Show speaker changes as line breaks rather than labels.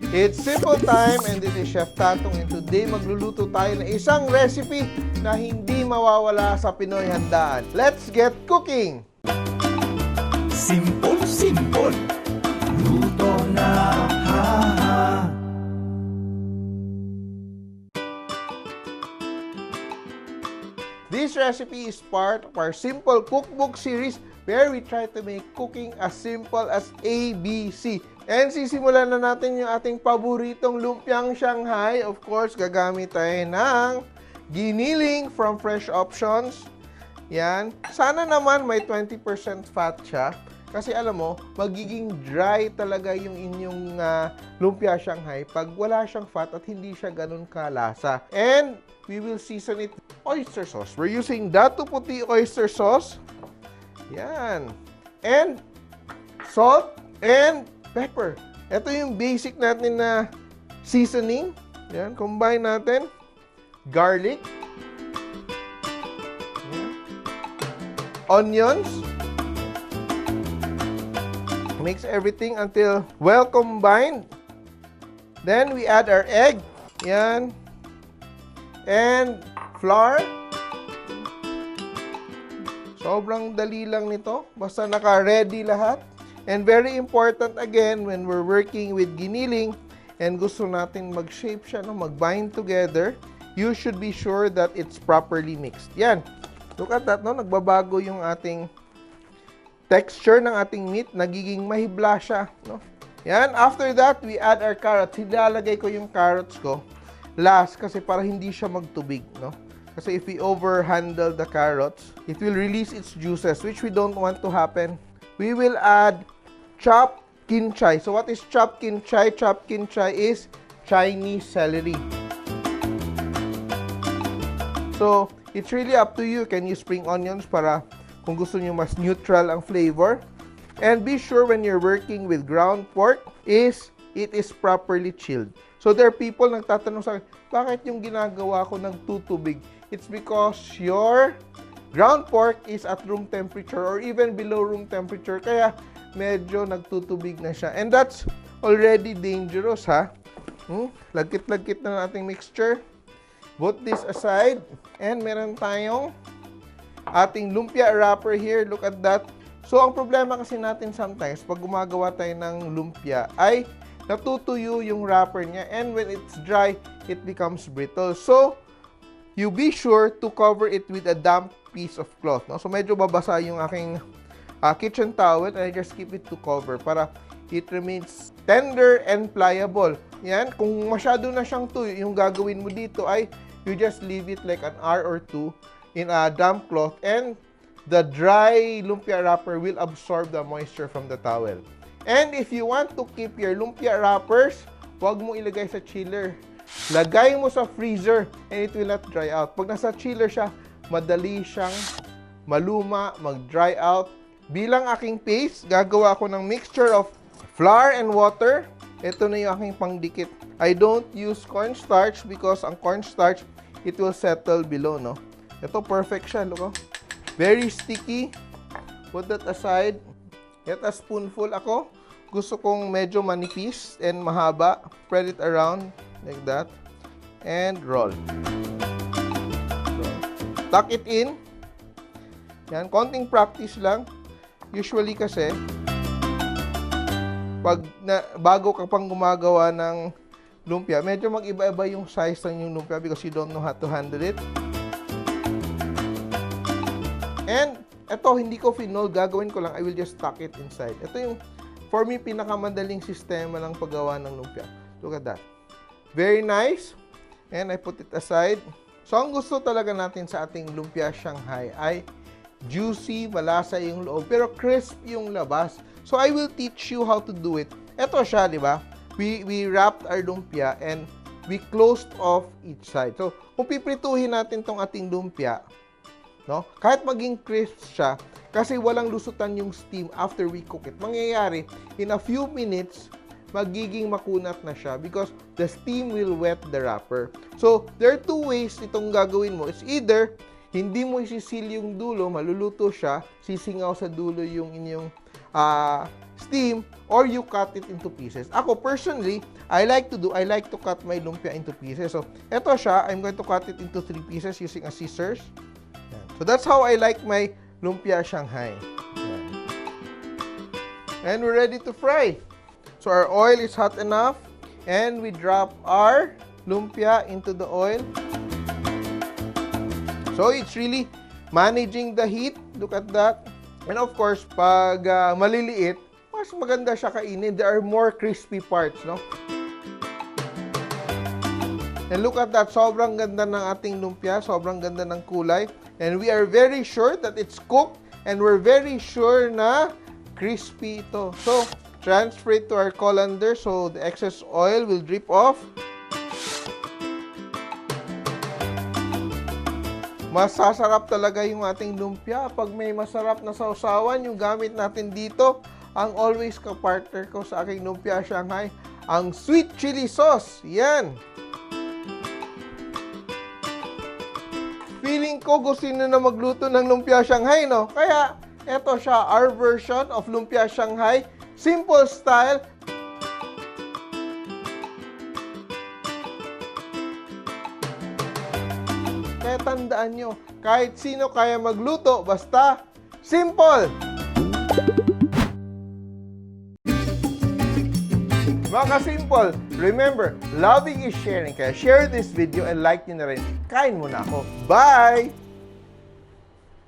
It's simple time and this is Chef Tatong and today magluluto tayo ng isang recipe na hindi mawawala sa Pinoy handaan. Let's get cooking!
Simple, simple. Luto na, ha, ha.
This recipe is part of our Simple Cookbook series where we try to make cooking as simple as ABC. And sisimulan na natin yung ating paboritong Lumpiang Shanghai. Of course, gagamit tayo ng giniling from Fresh Options. Yan. Sana naman may 20% fat siya. Kasi alam mo, magiging dry talaga yung inyong Lumpia Shanghai pag wala siyang fat at hindi siya ganun kalasa. And we will season it oyster sauce. We're using Dato Puti oyster sauce. Yan. And salt and pepper. Ito yung basic natin na seasoning. Yan. Combine natin. Garlic. Yan. Onions. Mix everything until well combined. Then we add our egg. Yan. And flour. Sobrang dali lang nito. Basta naka-ready lahat. And very important again, when we're working with giniling and gusto natin mag-shape siya, no, mag-bind together, you should be sure that it's properly mixed. Yan. Look at that, no? Nagbabago yung ating texture ng ating meat. Nagiging mahibla siya, no? Yan. After that, we add our carrots. Hilalagay ko yung carrots ko last kasi para hindi siya magtubig, no? Kasi if we overhandle the carrots, it will release its juices, which we don't want to happen. We will add chopped kinchay. So what is chopped kinchay? Chopped kinchay is Chinese celery. So it's really up to you. You can use spring onions para kung gusto niyo mas neutral ang flavor. And be sure when you're working with ground pork is it is properly chilled. So there are people nagtatanong sa akin, bakit yung ginagawa ko nagtutubig? It's because your ground pork is at room temperature or even below room temperature. Kaya medyo nagtutubig na siya. And that's already dangerous, ha? Lagkit-lagkit na nating mixture. Put this aside. And meron tayong ating lumpia wrapper here. Look at that. So, ang problema kasi natin sometimes, pag gumagawa tayo ng lumpia, ay natutuyo yung wrapper niya. And when it's dry, it becomes brittle. So, you be sure to cover it with a damp piece of cloth. No? So, medyo babasa yung aking kitchen towel and I just keep it to cover para it remains tender and pliable. Yan. Kung masyado na siyang tuyo, yung gagawin mo dito ay you just leave it like an hour or two in a damp cloth and the dry lumpia wrapper will absorb the moisture from the towel. And if you want to keep your lumpia wrappers, huwag mo ilagay sa chiller. Lagay mo sa freezer and it will not dry out. Pag nasa chiller siya, madali siyang maluma, mag-dry out. Bilang aking paste, gagawa ako ng mixture of flour and water. Ito na yung aking pangdikit. I don't use cornstarch because ang cornstarch, it will settle below, no? Ito, perfect siya, look, oh. Very sticky. Put that aside. Get a spoonful ako. Gusto kong medyo manipis and mahaba. Spread it around like that. And roll. Tuck it in. Yan, konting practice lang. Usually kasi, bago ka pang gumagawa ng lumpia, medyo mag-iba-iba yung size ng yung lumpia because you don't know how to handle it. And ito, hindi ko finol, gagawin ko lang, I will just tuck it inside. Ito yung, for me, pinakamadaling sistema ng paggawa ng lumpia. Look at that. Very nice. And I put it aside. So, ang gusto talaga natin sa ating Lumpia Shanghai ay juicy, malasa yung loob, pero crisp yung labas. So, I will teach you how to do it. Ito siya, di ba? We wrapped our lumpia and we closed off each side. So, kung piprituhin natin tong ating lumpia, no? Kahit maging crisp siya, kasi walang lusutan yung steam after we cook it. Mangyayari, in a few minutes, magiging makunat na siya because the steam will wet the wrapper. So, there are two ways itong gagawin mo. It's either hindi mo isisil yung dulo, maluluto siya, sisingaw sa dulo yung inyong steam, or you cut it into pieces. Ako, personally, I like to cut my lumpia into pieces. So, eto siya. I'm going to cut it into 3 pieces using a scissors. Yan. So, that's how I like my Lumpiang Shanghai. Yan. And we're ready to fry. So, our oil is hot enough. And we drop our lumpia into the oil. So, it's really managing the heat. Look at that. And of course, pag maliliit, mas maganda siya kainin. There are more crispy parts, no? And look at that. Sobrang ganda ng ating lumpia. Sobrang ganda ng kulay. And we are very sure that it's cooked. And we're very sure na crispy ito. So, transfer it to our colander so the excess oil will drip off. Masasarap talaga yung ating lumpia. Pag may masarap na sawsawan, yung gamit natin dito, ang always ka-partner ko sa aking Lumpiang Shanghai, ang sweet chili sauce. Yan. Feeling ko gusto nyo na magluto ng Lumpiang Shanghai, no? Kaya, eto siya, our version of Lumpiang Shanghai. Simple style. Kaya tandaan nyo, kahit sino kaya magluto, basta simple! Mga ka-simple, remember, loving is sharing. Kaya share this video and like nyo na rin. Kain muna ako. Bye!